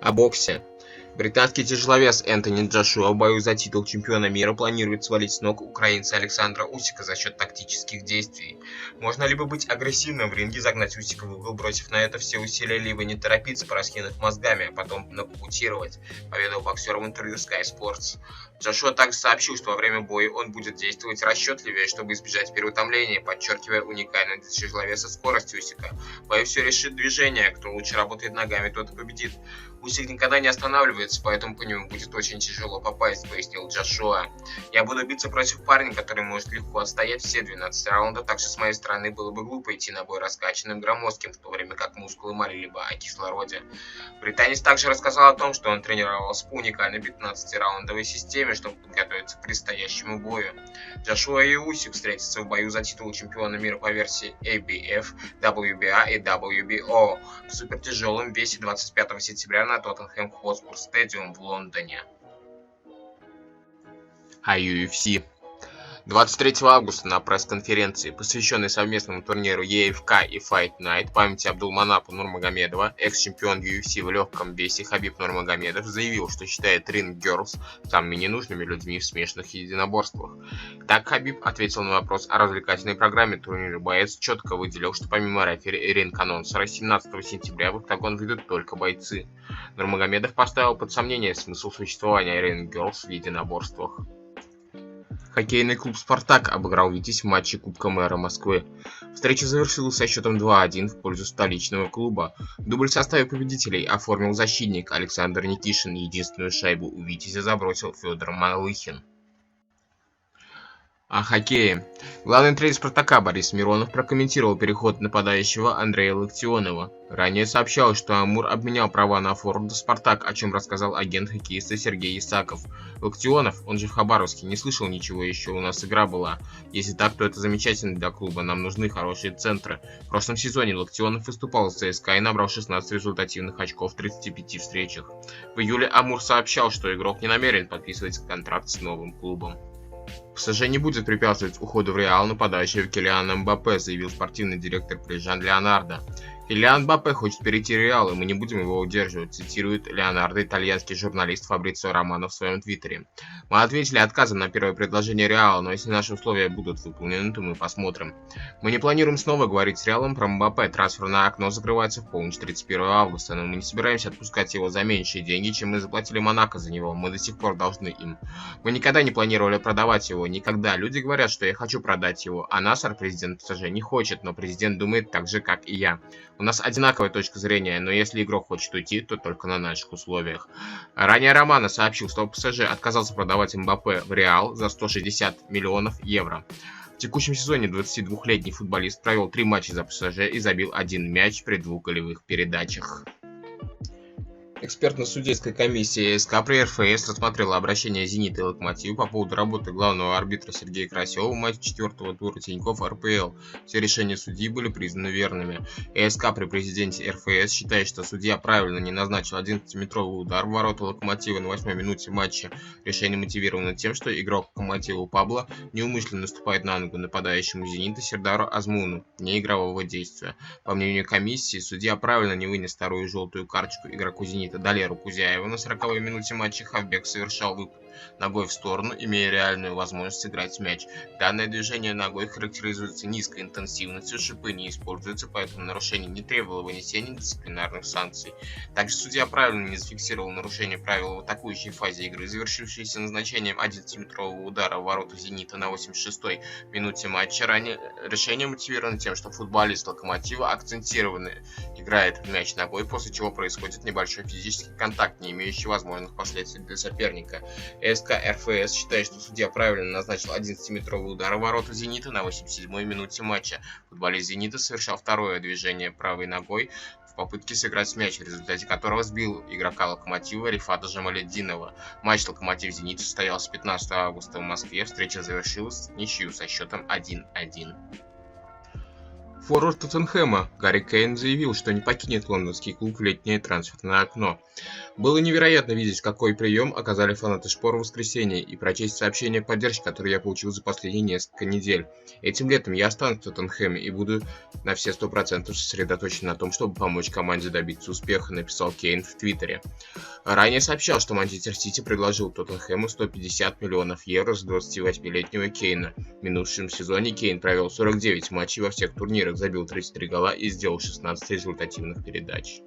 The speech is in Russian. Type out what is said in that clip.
О боксе. Британский тяжеловес Энтони Джошуа в бою за титул чемпиона мира планирует свалить с ног украинца Александра Усика за счет тактических действий. Можно либо быть агрессивным в ринге, загнать Усика в угол, бросив на это все усилия, либо не торопиться, пораскинуть мозгами, а потом нокаутировать, поведал боксер в интервью Sky Sports. Джошуа также сообщил, что во время боя он будет действовать расчетливее, чтобы избежать переутомления, подчеркивая уникальную для тяжеловеса скорость Усика. В бою все решит движение, кто лучше работает ногами, тот и победит. Усик никогда не останавливается, поэтому по нему будет очень тяжело попасть, пояснил Джошуа. Я буду биться против парня, который может легко отстоять все 12 раундов, так что с моей стороны было бы глупо идти на бой раскачанным громоздким, в то время как мускулы молили бы о кислороде. Британец также рассказал о том, что он тренировался по уникальной 15-раундовой системе, чтобы подготовиться к предстоящему бою. Джошуа и Усик встретятся в бою за титул чемпиона мира по версии ABF, WBA и WBO в супертяжелом весе 25 сентября на Тоттенхэм Хотспур Стадиум в Лондоне. А UFC. 23 августа на пресс-конференции, посвященной совместному турниру EFK и Fight Night памяти Абдулманапа Нурмагомедова, экс-чемпион UFC в легком весе Хабиб Нурмагомедов заявил, что считает Ring Girls самыми ненужными людьми в смешанных единоборствах. Так Хабиб ответил на вопрос о развлекательной программе турнира. Боец четко выделил, что помимо рефери и ринг-анонсера 17 сентября в октагон выйдут только бойцы. Нурмагомедов поставил под сомнение смысл существования Ring Girls в единоборствах. Хоккейный клуб «Спартак» обыграл «Витязь» в матче Кубка мэра Москвы. Встреча завершилась со счетом 2-1 в пользу столичного клуба. Дубль в составе победителей оформил защитник Александр Никишин. Единственную шайбу у «Витязя» забросил Федор Малыхин. О хоккее. Главный тренер «Спартака» Борис Миронов прокомментировал переход нападающего Андрея Локтионова. Ранее сообщалось, что Амур обменял права на форварда «Спартак», о чем рассказал агент хоккеиста Сергей Исаков. Локтионов, он же в Хабаровске, не слышал ничего еще, у нас игра была. Если так, то это замечательно для клуба, нам нужны хорошие центры. В прошлом сезоне Локтионов выступал за ЦСКА и набрал 16 результативных очков в 35 встречах. В июле Амур сообщал, что игрок не намерен подписывать контракт с новым клубом. ПСЖ не будет препятствовать уходу в Реал нападающего Килиана Мбаппе, заявил спортивный директор Жан Леонардо. Килиан Мбаппе хочет перейти в Реал, и мы не будем его удерживать, цитирует Леонардо итальянский журналист Фабрицио Романо в своем твиттере. Мы ответили отказом на первое предложение Реала, но если наши условия будут выполнены, то мы посмотрим. Мы не планируем снова говорить с Реалом про Мбаппе, трансферное окно закрывается в полночь 31 августа, но мы не собираемся отпускать его за меньшие деньги, чем мы заплатили Монако за него, мы до сих пор должны им. Мы никогда не планировали продавать его, никогда. Люди говорят, что я хочу продать его, а Насар, президент ПСЖ, не хочет, но президент думает так же, как и я. У нас одинаковая точка зрения, но если игрок хочет уйти, то только на наших условиях. Ранее Романо сообщил, что ПСЖ отказался продавать Мбаппе в Реал за 160 миллионов евро. В текущем сезоне 22-летний футболист провел 3 матча за ПСЖ и забил 1 мяч при 2 голевых передачах. Экспертно-судейская комиссия СК при РФС рассмотрела обращение «Зенита» и «Локомотива» по поводу работы главного арбитра Сергея Карасева в матче 4-го тура Тинькофф РПЛ. Все решения судьи были признаны верными. СК при президенте РФС считает, что судья правильно не назначил 11-метровый удар в ворота «Локомотива» на 8-й минуте матча. Решение мотивировано тем, что игрок «Локомотива» Пабло неумышленно наступает на ногу нападающему «Зенита» Сердару Азмуну, не игрового действия. По мнению комиссии, судья правильно не вынес вторую желтую карточку игроку «Зенита» Далеру Кузяеву. На 40-й минуте матча Хавбек совершал выпад ногой в сторону, имея реальную возможность сыграть мяч. Данное движение ногой характеризуется низкой интенсивностью, шипы не используются, поэтому нарушение не требовало вынесения дисциплинарных санкций. Также судья правильно не зафиксировал нарушение правил в атакующей фазе игры, завершившейся назначением 11-метрового удара в ворота «Зенита» на 86-й минуте матча. Ранее решение мотивировано тем, что футболист «Локомотива» акцентированно играет в мяч ногой, после чего происходит небольшой физический контакт, не имеющий возможных последствий для соперника. СК РФС считает, что судья правильно назначил 11-метровый удар в ворота «Зенита» на 87-й минуте матча. Футболист «Зенита» совершал второе движение правой ногой в попытке сыграть мяч, в результате которого сбил игрока «Локомотива» Рифата Жамалетдинова. Матч «Локомотив-Зенит» состоялся 15 августа в Москве. Встреча завершилась в ничью со счетом 1-1. Форвард Тоттенхэма Гарри Кейн заявил, что не покинет лондонский клуб в летнее трансферное окно. Было невероятно видеть, какой прием оказали фанаты Шпор в воскресенье, и прочесть сообщение поддержки, которое я получил за последние несколько недель. Этим летом я останусь в Тоттенхэме и буду на все 100% сосредоточен на том, чтобы помочь команде добиться успеха, написал Кейн в Твиттере. Ранее сообщал, что Манчестер Сити предложил Тоттенхэму 150 миллионов евро за 28-летнего Кейна. В минувшем сезоне Кейн провел 49 матчей во всех турнирах, забил 33 гола и сделал 16 результативных передач.